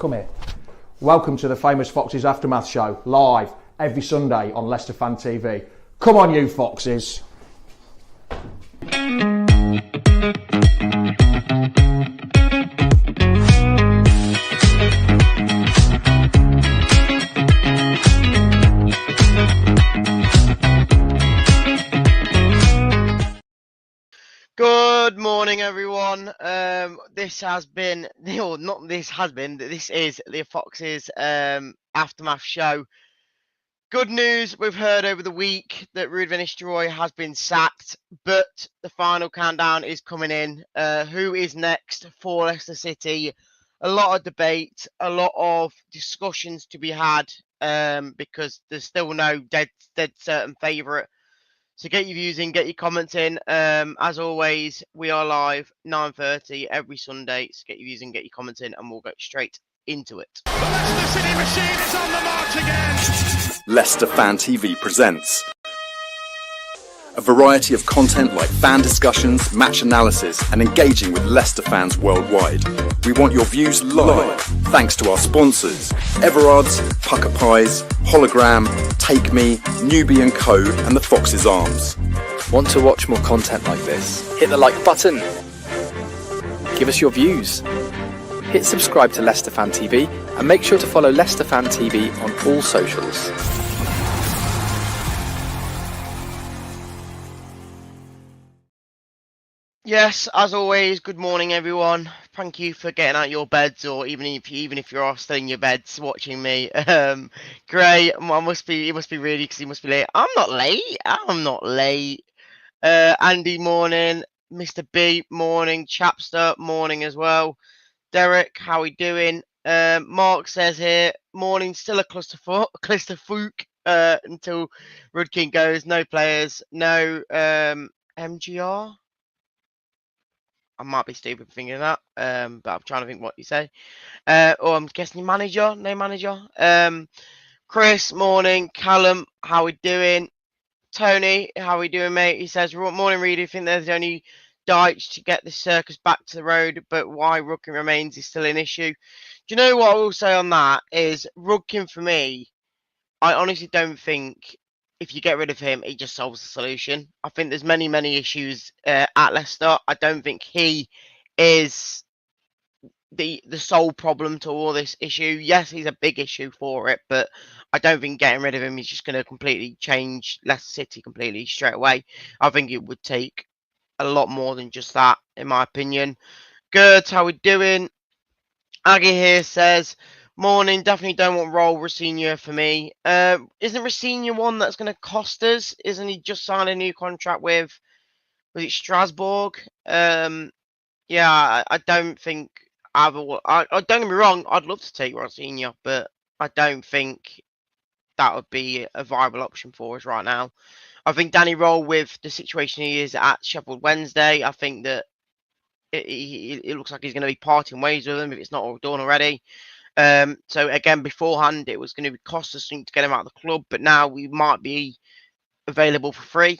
Come here. Welcome to the Famous Foxes Aftermath Show, live every Sunday on Leicester Fan TV. Come on, you Foxes. Good morning, everyone. This is the Foxes Aftermath Show. Good news, we've heard over the week that Venice Joy has been sacked, but the final countdown is coming in. Who is next for Leicester City? A lot of debate, a lot of discussions to be had, because there's still no dead certain favourite. So get your views in, get your comments in. As always, we are live 9:30 every Sunday. So get your views in, get your comments in, and we'll go straight into it. The Leicester City machine is on the march again. Leicester Fan TV presents a variety of content like fan discussions, match analysis, and engaging with Leicester fans worldwide. We want your views live, thanks to our sponsors, Everard's, Pucker Pies, Hologram, Take Me, Newbie & Co, and the Foxes Arms. Want to watch more content like this? Hit the like button. Give us your views. Hit subscribe to Leicester Fan TV and make sure to follow Leicester Fan TV on all socials. Yes, as always, good morning, everyone. Thank you for getting out your beds, or even if you're still in your beds watching me. Great. It must be really, because he must be late. I'm not late. Andy, morning. Mr. B, morning. Chapster, morning as well. Derek, how we doing? Mark says here, morning. Still a clusterfuck until Rudkin goes. No players. No MGR. I might be stupid for thinking that, but I'm trying to think what you say. Or I'm guessing manager, no manager. Chris, morning. Callum, how we doing? Tony, how we doing, mate? He says, morning, Reedy. I think there's only Deitch to get this circus back to the road, but why Rudkin remains is still an issue. Do you know what I will say on that is Rudkin, for me, I honestly don't think if you get rid of him, it just solves the solution. I think there's many issues at Leicester. I don't think he is the sole problem to all this issue. Yes, he's a big issue for it, but I don't think getting rid of him is just going to completely change Leicester City completely straight away. I think it would take a lot more than just that, in my opinion. Good, how we doing? Aggie here says, morning, definitely don't want Raul Rosenior for me. Isn't Rosenior one that's going to cost us? Isn't he just signed a new contract with it Strasbourg? Yeah, I don't think I don't get me wrong, I'd love to take Rosenior, but I don't think that would be a viable option for us right now. I think Danny Raul, with the situation he is at Sheffield Wednesday, I think that it looks like he's going to be parting ways with him if it's not all done already. So again, beforehand, it was going to cost us something to get him out of the club, but now we might be available for free.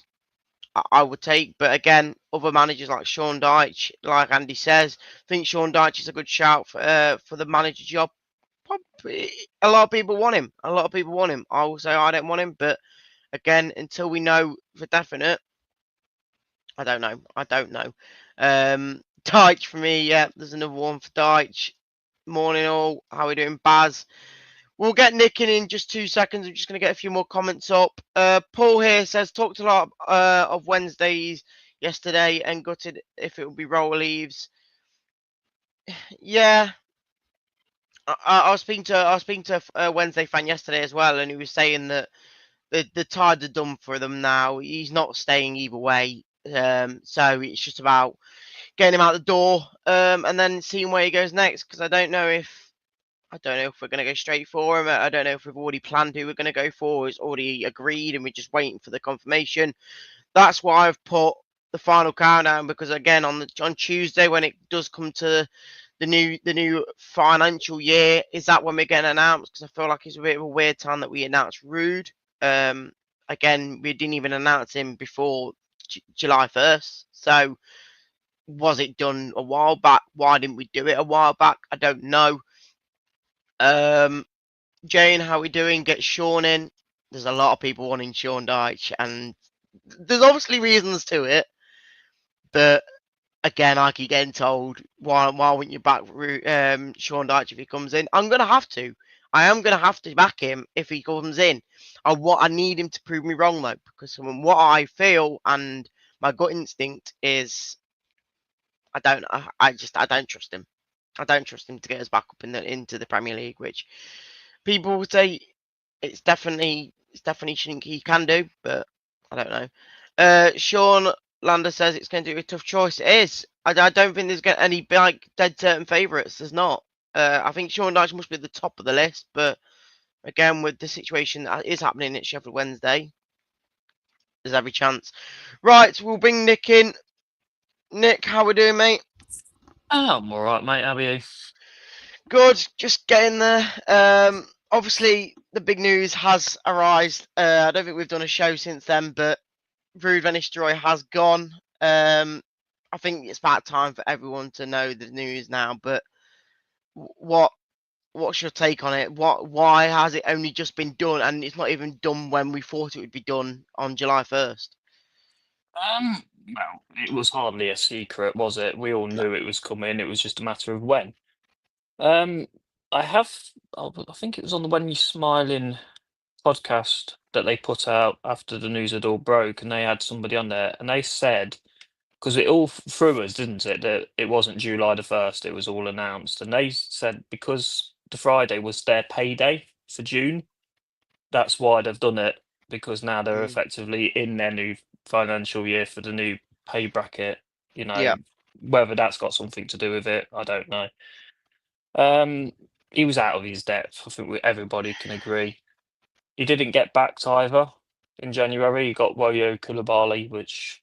I would take, but again, other managers like Sean Deitch, like Andy says, I think Sean Deitch is a good shout for the manager job. Probably, a lot of people want him. I will say I don't want him, but again, until we know for definite, I don't know. Deitch for me, yeah, there's another one for Deitch. Morning all, how are we doing? Baz, we'll get Nick in just 2 seconds. I'm just going to get a few more comments up. Paul here says, talked a lot of Wednesdays yesterday and gutted if it would be roll leaves. Yeah, I was speaking to a Wednesday fan yesterday as well, and he was saying that the tides are done for them now. He's not staying either way, so it's just about getting him out the door, and then seeing where he goes next. Because I don't know if we're going to go straight for him. I don't know if we've already planned who we're going to go for. It's already agreed, and we're just waiting for the confirmation. That's why I've put the final countdown, because again, on Tuesday, when it does come to the new financial year, is that when we're getting announced? Because I feel like it's a bit of a weird time that we announced Rude. Again, we didn't even announce him before July 1st. So was it done a while back? Why didn't we do it a while back? I don't know. Jane, how we doing? Get Sean in. There's a lot of people wanting Sean Dyche, and there's obviously reasons to it. But again, I keep getting told, why wouldn't you back Sean Dyche if he comes in? I'm gonna have to. I am gonna have to back him if he comes in. I need him to prove me wrong though, because from what I feel and my gut instinct is, I don't. I don't trust him. I don't trust him to get us back up into the Premier League, which people would say it's definitely something he can do, but I don't know. Sean Lander says it's going to be a tough choice. It is. I don't think there's any like dead certain favourites. There's not. I think Sean Dyche must be at the top of the list, but again, with the situation that is happening at Sheffield Wednesday, there's every chance. Right, we'll bring Nick in. Nick, how we doing, mate? Oh, I'm all right, mate. How are you? Good, just getting there. Obviously, the big news has arisen. I don't think we've done a show since then, but Venice Joy has gone. I think it's about time for everyone to know the news now. But what's your take on it? Why has it only just been done, and it's not even done when we thought it would be done on July 1st? Well, it was hardly a secret, was it? We all knew it was coming. It was just a matter of when. Um, I think it was on the When You Smiling podcast that they put out after the news had all broke, and they had somebody on there, and they said, because it all threw us, didn't it, that it wasn't July the 1st, it was all announced, and they said because the Friday was their payday for June, that's why they've done it, because now they're effectively in their new financial year for the new pay bracket. Yeah. Whether that's got something to do with it, I don't know. He was out of his depth. I think everybody can agree. He didn't get backed either in January. He got Woyo Koulibaly, which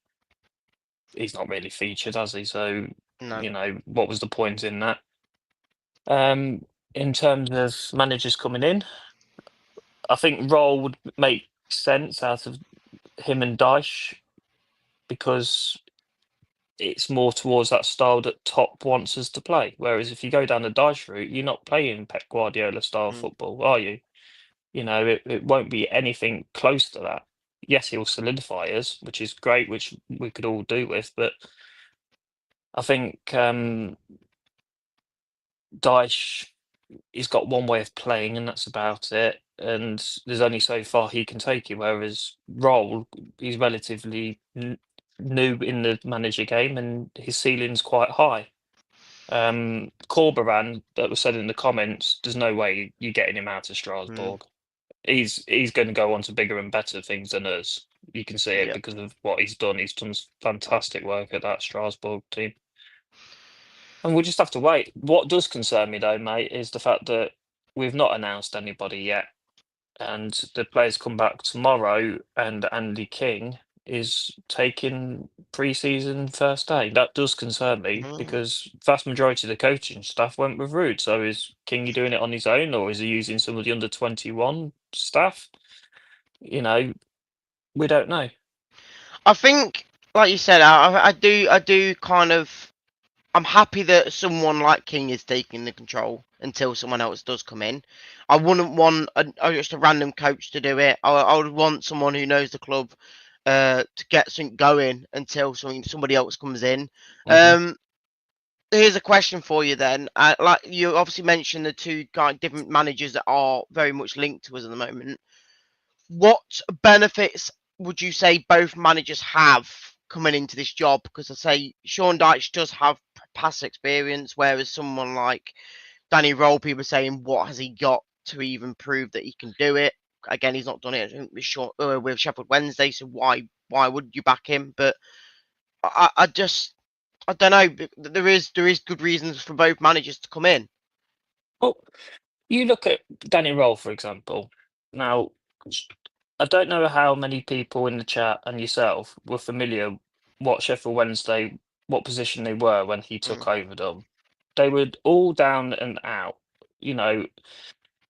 he's not really featured, has he? So, No. what was the point in that? In terms of managers coming in, I think Roll would make sense out of him and Dyche because it's more towards that style that Top wants us to play. Whereas if you go down the Dyche route, you're not playing Pep Guardiola style football, are you? It won't be anything close to that. Yes, he'll solidify us, which is great, which we could all do with, but I think Dyche, he's got one way of playing, and that's about it. And there's only so far he can take you. Whereas Roll, he's relatively new in the manager game, and his ceiling's quite high. Corberan, that was said in the comments, there's no way you're getting him out of Strasbourg. He's going to go on to bigger and better things than us. You can see it because of what he's done. He's done fantastic work at that Strasbourg team. And we'll just have to wait. What does concern me, though, mate, is the fact that we've not announced anybody yet. And the players come back tomorrow, and Andy King is taking pre-season first day. That does concern me because vast majority of the coaching staff went with Rude. So is King doing it on his own, or is he using some of the under-21 staff? We don't know. I think, like you said, I do kind of. I'm happy that someone like King is taking the control until someone else does come in. I wouldn't want just a random coach to do it. I would want someone who knows the club to get something going until somebody else comes in. Here's a question for you then. Like you obviously mentioned the two kind of different managers that are very much linked to us at the moment. What benefits would you say both managers have coming into this job? Because I say Sean Dyche does have past experience, whereas someone like Danny Roll, people are saying, what has he got to even prove that he can do it? Again, he's not done it with Sheffield Wednesday, so why would you back him? But I don't know. There is good reasons for both managers to come in. Well, you look at Danny Roll, for example. Now, I don't know how many people in the chat and yourself were familiar what Sheffield Wednesday, what position they were when he took over them. They were all down and out,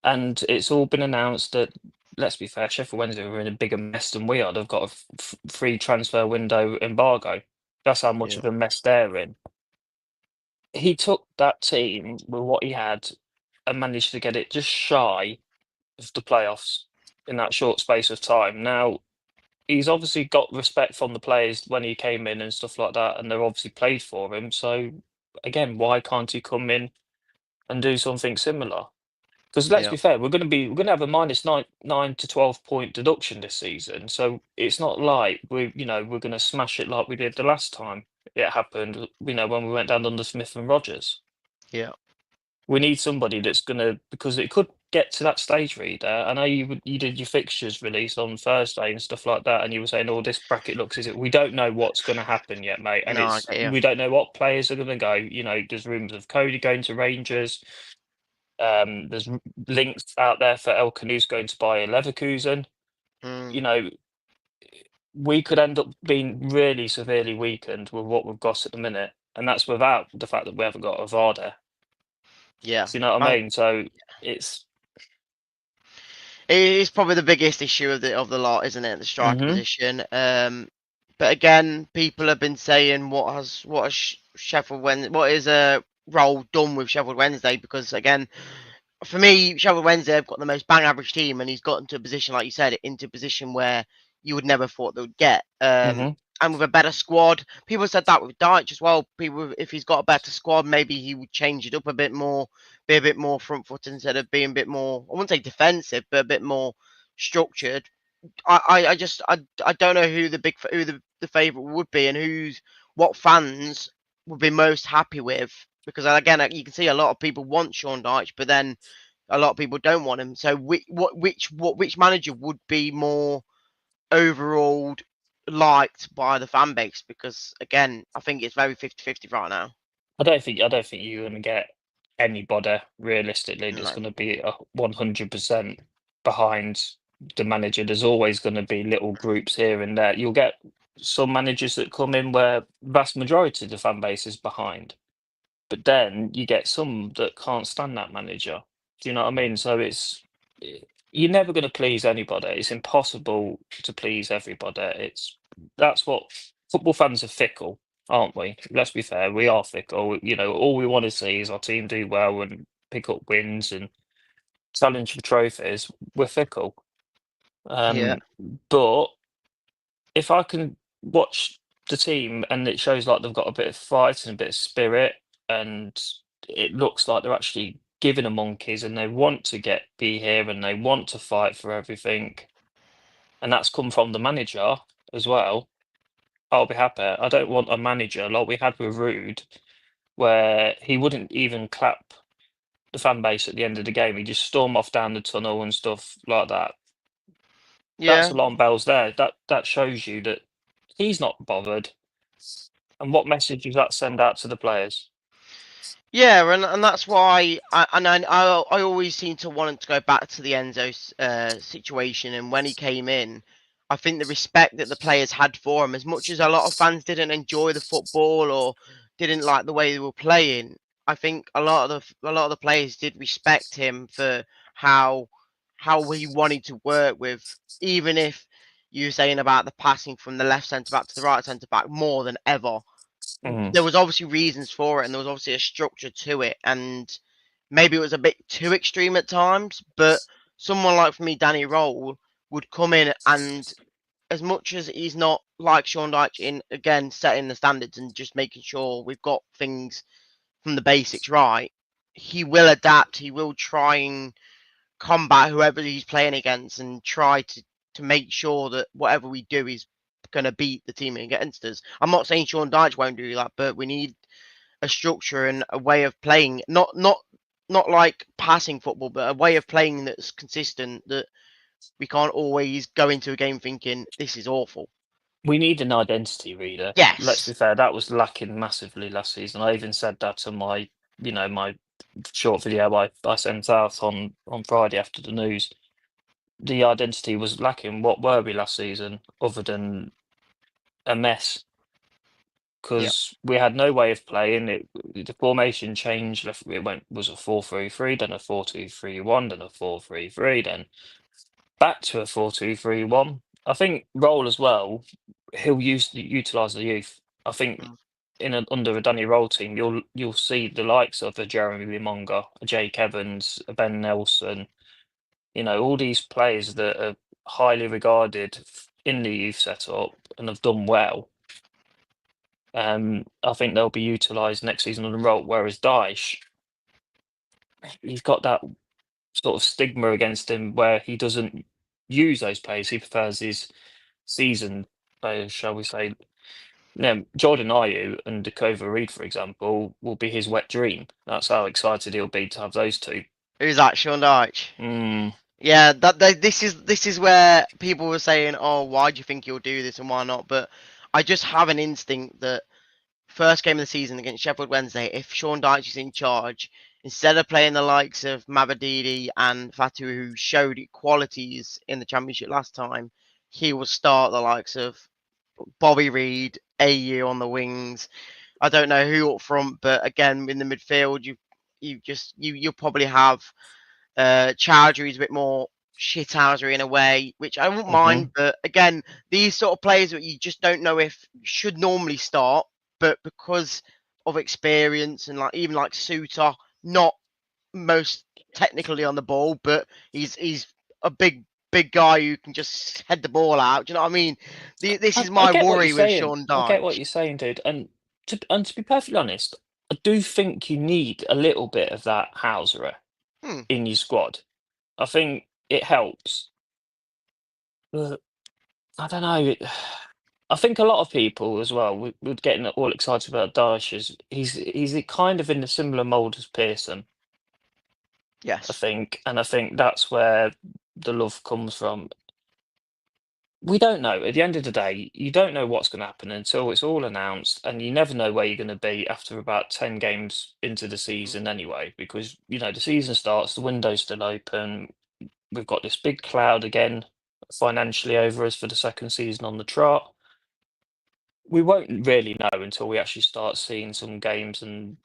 and it's all been announced that, let's be fair, Sheffield Wednesday were in a bigger mess than we are. They've got a free transfer window embargo. That's how much of a mess they're in. He took that team with what he had and managed to get it just shy of the playoffs in that short space of time. Now, he's obviously got respect from the players when he came in and stuff like that, and they're obviously played for him. So, again, why can't he come in and do something similar? Because let's Yeah. be fair, we're going to have a minus nine to 12 point deduction this season. So it's not like we're going to smash it like we did the last time it happened. When we went down under Smith and Rogers. Yeah. We need somebody that's going to, because it could get to that stage, Reader. I know you did your fixtures release on Thursday and stuff like that, and you were saying, "Oh, this bracket looks as if we don't know what's going to happen yet, mate." And No, I get you. we don't know what players are going to go. There's rumours of Cody going to Rangers. There's links out there for El Canoes going to buy a Leverkusen. Mm. We could end up being really severely weakened with what we've got at the minute, and that's without the fact that we haven't got a Varda. Yeah. Do you know what I mean? So it's. It is probably the biggest issue of the lot, isn't it? The striker position. But again, people have been saying what has Sheffield Wednesday, what is Role done with Sheffield Wednesday? Because again, for me, Sheffield Wednesday have got the most bang average team, and he's got into a position, like you said, into a position where you would never thought they would get. And with a better squad, people said that with Dyche as well. People, if he's got a better squad, maybe he would change it up a bit more, be a bit more front foot instead of being a bit more, I wouldn't say defensive, but a bit more structured. I don't know who the favourite would be and what fans would be most happy with, because again, you can see a lot of people want Sean Dyche, but then a lot of people don't want him. So which manager would be more overall liked by the fan base? Because again, I think it's very 50-50 right now. I don't think you're going to get anybody realistically that's No. going to be 100% behind the manager. There's always going to be little groups here and there. You'll get some managers that come in where vast majority of the fan base is behind, but then you get some that can't stand that manager. Do you know what I mean? So you're never going to please anybody. It's impossible to please everybody. That's what football fans are fickle, aren't we? Let's be fair, we are fickle. All we want to see is our team do well and pick up wins and challenge for trophies. We're fickle. Yeah. But if I can watch the team and it shows like they've got a bit of fight and a bit of spirit, and it looks like they're actually giving a monkeys and they want to be here and they want to fight for everything, and that's come from the manager as well, I'll be happy. I don't want a manager like we had with Rude, where he wouldn't even clap the fan base at the end of the game. He just storm off down the tunnel and stuff like that. That's Yeah. alarm bells there. That shows you that he's not bothered. And what message does that send out to the players? Yeah, and that's why I always seem to want to go back to the Enzo situation. And when he came in, I think the respect that the players had for him, as much as a lot of fans didn't enjoy the football or didn't like the way they were playing, I think a lot of the players did respect him for how he wanted to work with, even if you're saying about the passing from the left centre back to the right centre back more than ever. There was obviously reasons for it, and there was obviously a structure to it, and maybe it was a bit too extreme at times. But someone like, for me, Danny Roll would come in, and as much as he's not like Sean Dyche in, again, setting the standards and just making sure we've got things from the basics right, he will adapt. He will try and combat whoever he's playing against and try to make sure that whatever we do is going to beat the team against us. I'm not saying Sean Dyche won't do that, but we need a structure and a way of playing, not like passing football, but a way of playing that's consistent, that we can't always go into a game thinking this is awful. We need an identity, Reader. Yes. Let's be fair, that was lacking massively last season. I even said that to my short video I sent out on Friday after the news. The identity was lacking. What were we last season other than a mess? Because we had no way of playing it. The formation changed. It was a 4-3-3, then a 4-2-3-1, then a 4-3-3, then back to a 4-2-3-1. I think Roll as well. He'll utilise the youth. I think under a Danny Roll team, you'll see the likes of a Jeremy Limonga, a Jake Evans, a Ben Nelson. All these players that are highly regarded in the youth setup and have done well. I think they'll be utilised next season on the roll. Whereas Dyche, he's got that sort of stigma against him where he doesn't use those players. He prefers his seasoned players, shall we say. Jordan Ayew and Dakova Reed, for example, will be his wet dream. That's how excited he'll be to have those two. Who's that, Sean Dyche? Yeah, this is where people were saying, "Oh, why do you think you'll do this and why not?" But I just have an instinct that first game of the season against Sheffield Wednesday, if Sean Dyche is in charge, instead of playing the likes of Mabadidi and Fatawu, who showed qualities in the Championship last time, he will start the likes of Bobby Reed, Ayew on the wings. I don't know who up front, but again in the midfield, you'll probably have Chowdhury's a bit more shithousery in a way, which I wouldn't mind. But again, these sort of players that you just don't know if should normally start, but because of experience and even like Suter, not most technically on the ball, but he's a big guy who can just head the ball out. Do you know what I mean? This is my worry with Sean Dyche. I get what you're saying, dude. And to be perfectly honest, I do think you need a little bit of that Hauser in your squad. I think it helps. But I don't know. I think a lot of people as well would getting all excited about Dyche. He's kind of in a similar mould as Pearson. Yes. I think that's where the love comes from. We don't know. At the end of the day, you don't know what's going to happen until it's all announced, and you never know where you're going to be after about 10 games into the season anyway, because, the season starts, the window's still open. We've got this big cloud again financially over us for the second season on the trot. We won't really know until we actually start seeing some games, and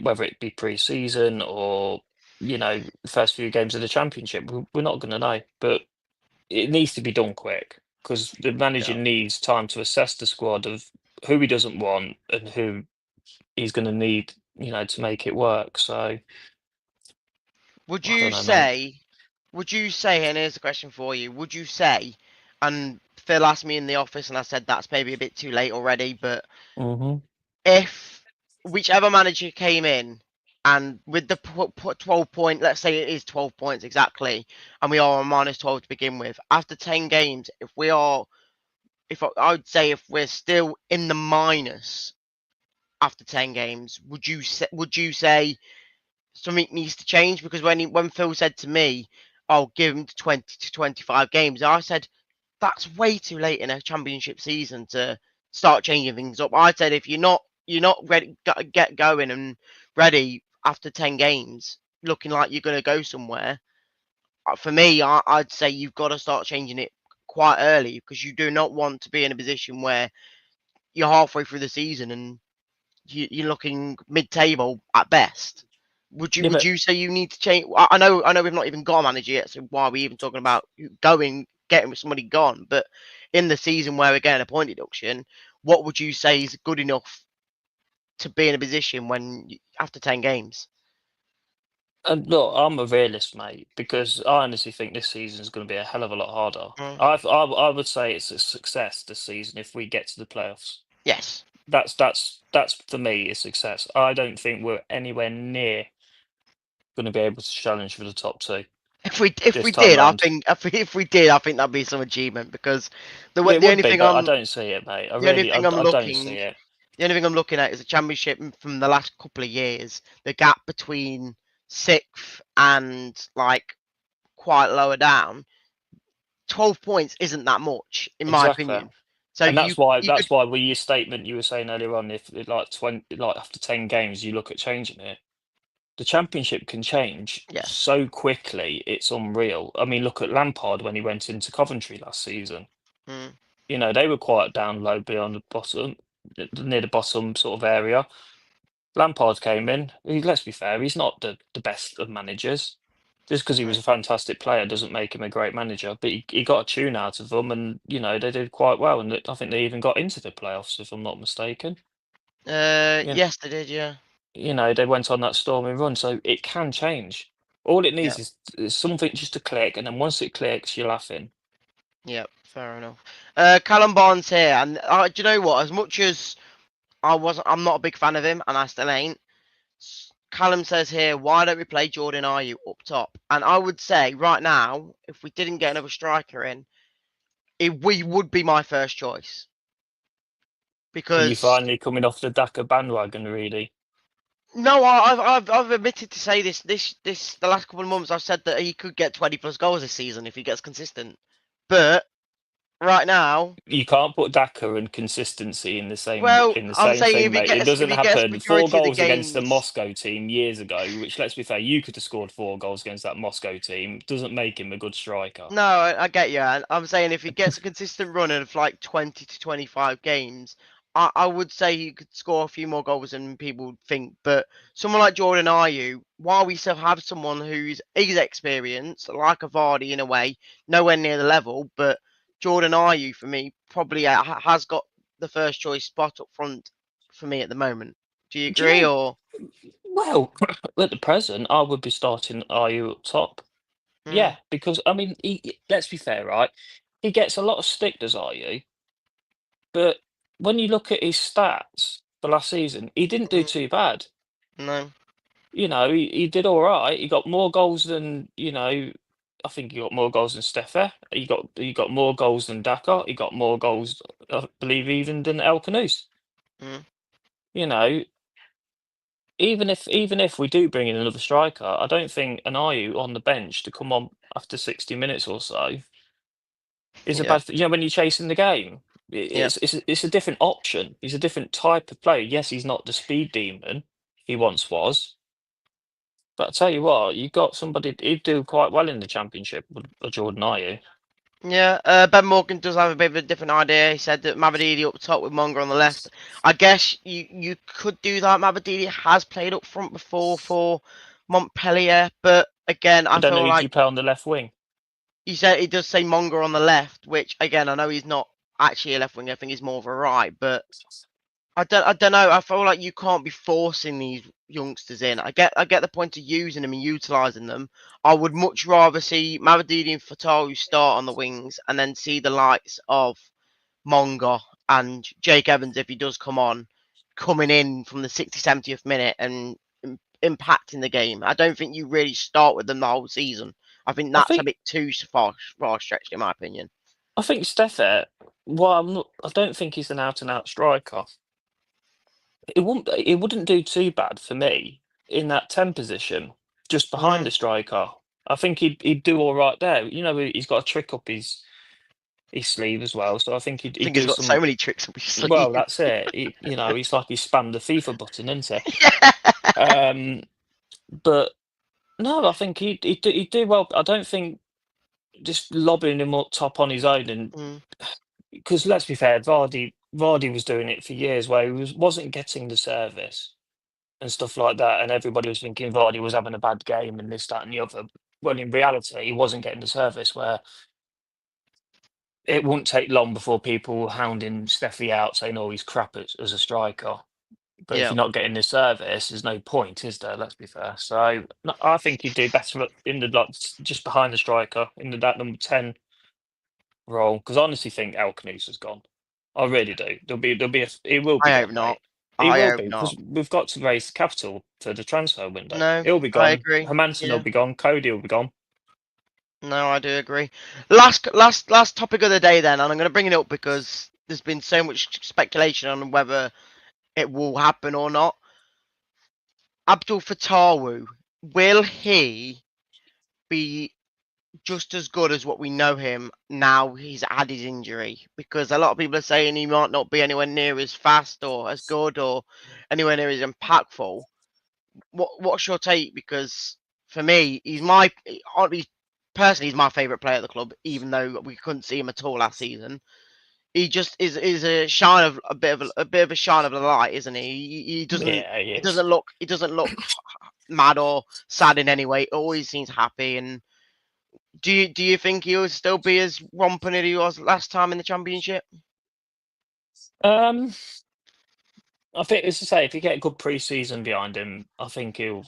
whether it be pre-season or, the first few games of the Championship, we're not going to know. But it needs to be done quick because the manager needs time to assess the squad of who he doesn't want and who he's going to need, to make it work. So, would you say, and here's a question for you, would you say, and Phil asked me in the office and I said that's maybe a bit too late already, but if whichever manager came in and with the 12 point, let's say it is 12 points exactly, and we are on minus 12 to begin with, after 10 games, I would say if we're still in the minus after 10 games, would you say something needs to change? Because when Phil said to me, I'll give him 20 to 25 games, I said, that's way too late in a Championship season to start changing things up. I said, if you're not ready, get going and ready after 10 games, looking like you're going to go somewhere, for me, I'd say you've got to start changing it quite early, because you do not want to be in a position where you're halfway through the season and you're looking mid-table at best. Would you say you need to change? I know we've not even got a manager yet, so why are we even talking about getting somebody gone? But in the season where we're getting a point deduction, what would you say is good enough to be in a position when after 10 games? And look, I'm a realist, mate, because I honestly think this season is going to be a hell of a lot harder. I would say it's a success this season if we get to the playoffs. Yes, that's for me a success. I don't think we're anywhere near going to be able to challenge for the top two. If we did, I think that'd be some achievement, because the only thing I don't see it, mate. I don't see it. The only thing I'm looking at is a Championship from the last couple of years. The gap between 6th and quite lower down, 12 points isn't that much in my opinion. So and that's why with your statement you were saying earlier on, if after 10 games you look at changing it, the Championship can change so quickly, it's unreal. I mean, look at Lampard when he went into Coventry last season. They were quite down low beyond the bottom, near the bottom sort of area. Lampard came in. Let's be fair, he's not the best of managers. Just because he was a fantastic player doesn't make him a great manager. But he got a tune out of them, and they did quite well. And I think they even got into the playoffs, if I'm not mistaken. Yes, they did. Yeah. They went on that storming run, so it can change. All it Yeah. needs is something just to click, and then once it clicks, you're laughing. Yep. Fair enough. Callum Barnes here, and do you know what? As much as I'm not a big fan of him, and I still ain't. Callum says here, why don't we play Jordan Ayew up top? And I would say right now, if we didn't get another striker in, we would be my first choice. Are you Because finally coming off the Daka bandwagon, really? no, I've admitted to say the last couple of months I've said that he could get 20 plus goals this season if he gets consistent. But right now, You can't put Daka and consistency in the same well, I'm saying thing, if he mate. It gets doesn't happen. Four majority of the goals against the games. Moscow team years ago, which, let's be fair, you could have scored 4 goals against that Moscow team, doesn't make him a good striker. No, I get you. And I'm saying if he gets a consistent run of like 20 to 25 games, I would say he could score a few more goals than people would think. But someone like Jordan Ayew, while we still have someone who's experienced, like a Vardy in a way, nowhere near the level, but Jordan Ayew for me probably has got the first choice spot up front for me at the moment. Do you Do you agree know? or? Well, at the present, I would be starting Ayew up top. Mm, Yeah, because I mean, let's be fair, right? He gets a lot of stick, does Ayew? But when you look at his stats for last season, he didn't do mm, too bad. no. He did all right. He got more goals than, I think he got more goals than Stefe. He got more goals than Daka. He got more goals, I believe, even than El Canoes. Mm, You know, even if we do bring in another striker, I don't think an Ayew on the bench to come on after 60 minutes or so is a yeah. bad thing. When you're chasing the game, Yeah. it's a different option. He's a different type of player. Yes, he's not the speed demon he once was. But I tell you what, you got somebody he'd do quite well in the championship with Jordan Ayew. Yeah, Ben Morgan does have a bit of a different idea. He said that Mavididi up top with Monger on the left. I guess you could do that. Mavididi has played up front before for Montpellier, but again, I I don't know feel who do like you play on the left wing. he said he does say Monger on the left, which again I know he's not actually a left wing. I think he's more of a right, but I don't know. I feel like you can't be forcing these youngsters in. I get the point of using them and utilising them. I would much rather see Mavididi and Fatawu start on the wings and then see the likes of Monga and Jake Evans if he does come on, coming in from the 60th, 70th minute and impacting the game. I don't think you really start with them the whole season. I think I that's a think bit too far stretched in my opinion. I think Stefe, well, I don't think he's an out and out striker. It wouldn't do too bad for me in that 10 position, just behind Mm. the striker. I think he'd do all right there. He's got a trick up his sleeve as well, so I think he'd, I he'd think he's do got so some. many tricks up his sleeve. Well, that's it. He's like he spammed the FIFA button, isn't he? Yeah. But no, I think he'd do well. I don't think just lobbing him up top on his own, and Mm. because let's be fair, Vardy was doing it for years where he wasn't getting the service and stuff like that, and everybody was thinking Vardy was having a bad game and this, that, and the other. Well, in reality, he wasn't getting the service where it wouldn't take long before people were hounding Steffi out saying, "Oh, he's crap as a striker." But if Yeah. you're not getting the service, there's no point, is there? Let's be fair. So no, I think he'd do better in the just behind the striker in that number 10 role. Because I honestly think El Canoes has gone. I really do. He will be I hope gone, not. mate. He I will hope be because not. we've got to raise capital for the transfer window. No, He'll be I gone. agree. Hermanson will Yeah. be gone. Cody will be gone. No, I do agree. Last topic of the day then, and I'm going to bring it up because there's been so much speculation on whether it will happen or not. Abdul Fatawu, will he be just as good as what we know him now he's had his injury? Because a lot of people are saying he might not be anywhere near as fast or as good or anywhere near as impactful. What's your take? Because for me, personally he's my favourite player at the club, even though we couldn't see him at all last season. He just is a shine of a bit of a shine of the light, isn't he? He doesn't Yeah, he he is. doesn't look mad or sad in any way. He always seems happy. And do you think he'll still be as romping as he was last time in the championship? Um, I think, as I say, if you get a good pre-season behind him, I think he'll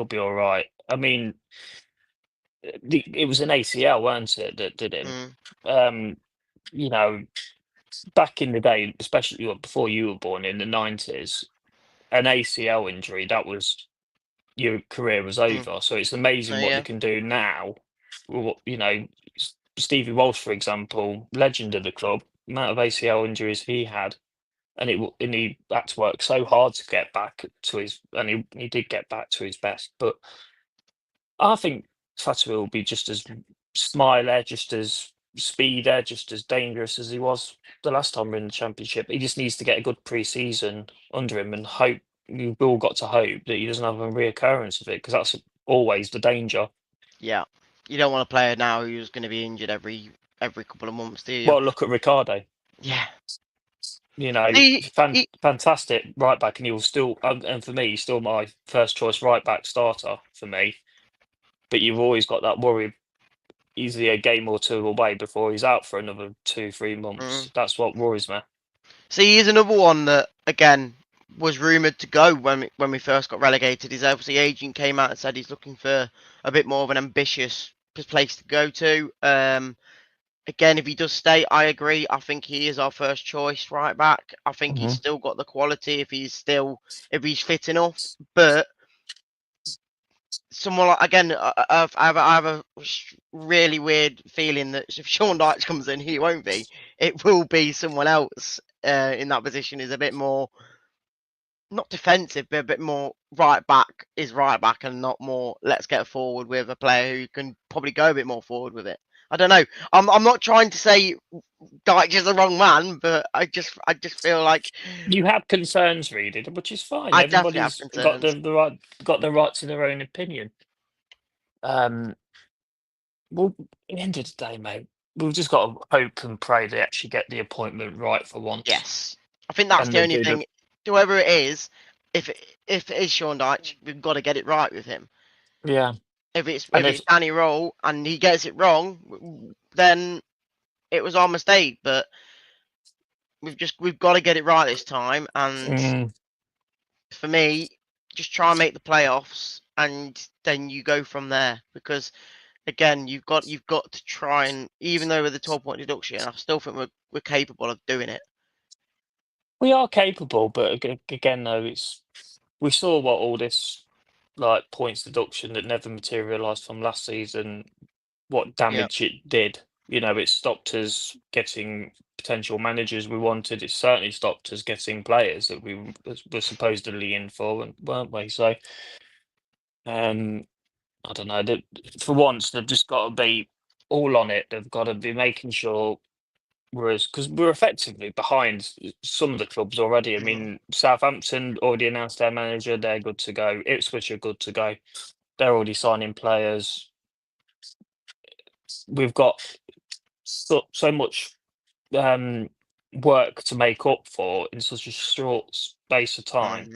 be all right. I mean, it was an ACL, weren't it, that did him? Mm, Um, you know, back in the day, especially before you were born in the 90s, an ACL injury, that was your career was mm. over. So it's amazing what they Yeah. can do now. Stevie Walsh, for example, legend of the club, amount of ACL injuries he had, and he had to work so hard to get back to his, and he did get back to his best. But I think Fatawu will be just as smiler, just as speeder, just as dangerous as he was the last time we were in the Championship. He just needs to get a good pre-season under him and hope. We've all got to hope that he doesn't have a reoccurrence of it, because that's always the danger. Yeah. You don't want a player now who's going to be injured every couple of months, do you? Well, look at Ricardo. Yeah. You know, He, he, fantastic right back, and he will still, and for me, he's still my first choice right back starter for me. But you've always got that worry. Easily a game or two away before he's out for another 2-3 months. That's what worries me. See, he's another one that, again, was rumoured to go when we first got relegated. His obviously agent came out and said he's looking for a bit more of an ambitious place to go to. Again, if he does stay, I agree. I think he is our first choice right back. I think he's still got the quality if he's fit enough. But someone like, again, I have a really weird feeling that if Sean Dyche comes in, he won't be. It will be someone else in that position. Is a bit more not defensive, but a bit more right back and not more let's get forward with a player who can probably go a bit more forward with it. I don't know. I'm not trying to say Dyche is the wrong man, but I just feel like you have concerns, Reed, which is fine. I definitely have Everybody's got concerns. the right to their own opinion. Well, at the end of the day, mate, we've just got to hope and pray they actually get the appointment right for once. Yes, I think that's And the they only do thing. Whoever it is, if it is Sean Dyche, we've got to get it right with him. Yeah. If it's And it's Danny Roll and he gets it wrong, then it was our mistake. But we've got to get it right this time. And for me, just try and make the playoffs, and then you go from there. Because again, you've got to try and, even though with the 12-point deduction, I still think we're capable of doing it. we are capable, but again, though, we saw what all this like points deduction that never materialised from last season, what damage it did. You know, it stopped us getting potential managers we wanted. It certainly stopped us getting players that we were supposedly in for, weren't we? So, I don't know. For once, they've just got to be all on it. They've got to be making sure because we're effectively behind some of the clubs already. I mean, Southampton already announced their manager; they're good to go. Ipswich are good to go. They're already signing players. We've got so much work to make up for in such a short space of time.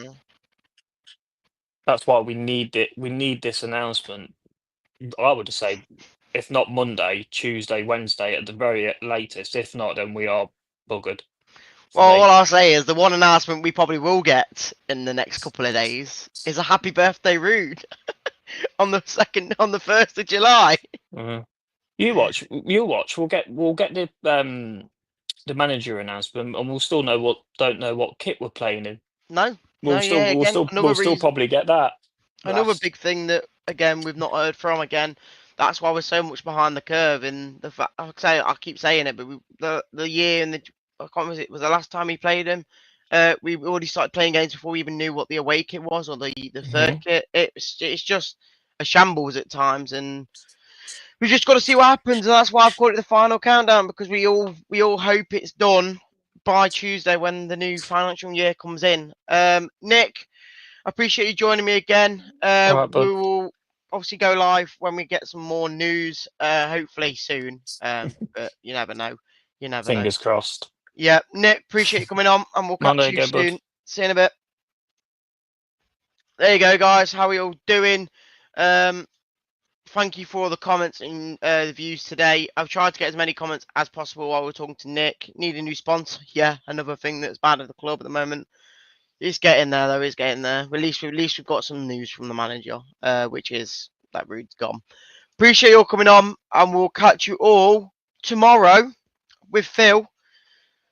That's why we need it. We need this announcement. I would say, if not Monday, Tuesday, Wednesday at the very latest. If not, then we are buggered. Well, all I'll say is the one announcement we probably will get in the next couple of days is a happy birthday, Rude, on the 1st of July. You watch. We'll get the manager announcement, and we'll still don't know what kit we're playing in. No, We'll still probably get that. Another big thing that, again, we've not heard from. Again, that's why we're so much behind the curve. In the fact, I keep saying it, but the year and I can't remember, it was the last time he played him. We already started playing games before we even knew what the away kit was or the third kit. It's just a shambles at times, and we just got to see what happens. And that's why I've called it the final countdown, because we all hope it's done by Tuesday when the new financial year comes in. Nick, I appreciate you joining me again. Right, we will obviously go live when we get some more news, hopefully soon. But you never know. Fingers crossed. Yeah, Nick, appreciate you coming on, and we'll catch you soon. See you in a bit. There you go, guys. How are you all doing? Thank you for all the comments and the views today. I've tried to get as many comments as possible while we're talking to Nick. Need a new sponsor? Yeah, another thing that's bad at the club at the moment. He's getting there though. He's getting there. At least we've got some news from the manager, which is that Rude's gone. Appreciate you all coming on, and we'll catch you all tomorrow with Phil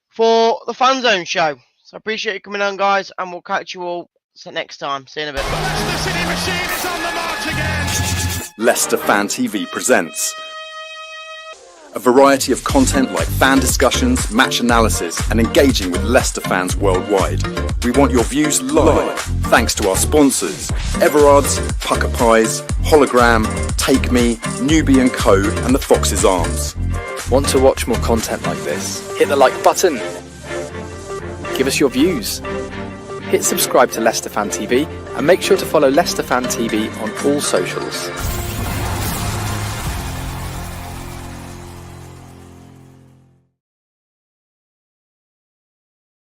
for the Fan Zone show. So I appreciate you coming on, guys, and we'll catch you all next time. See you in a bit. The Leicester City machine is on the march again. Leicester Fan TV presents a variety of content like fan discussions, match analysis, and engaging with Leicester fans worldwide. We want your views live, thanks to our sponsors, Everard's, Pucker Pies, Hologram, Take Me, Newbie & Co, and the Fox's Arms. Want to watch more content like this? Hit the like button. Give us your views. Hit subscribe to Leicester Fan TV and make sure to follow Leicester Fan TV on all socials.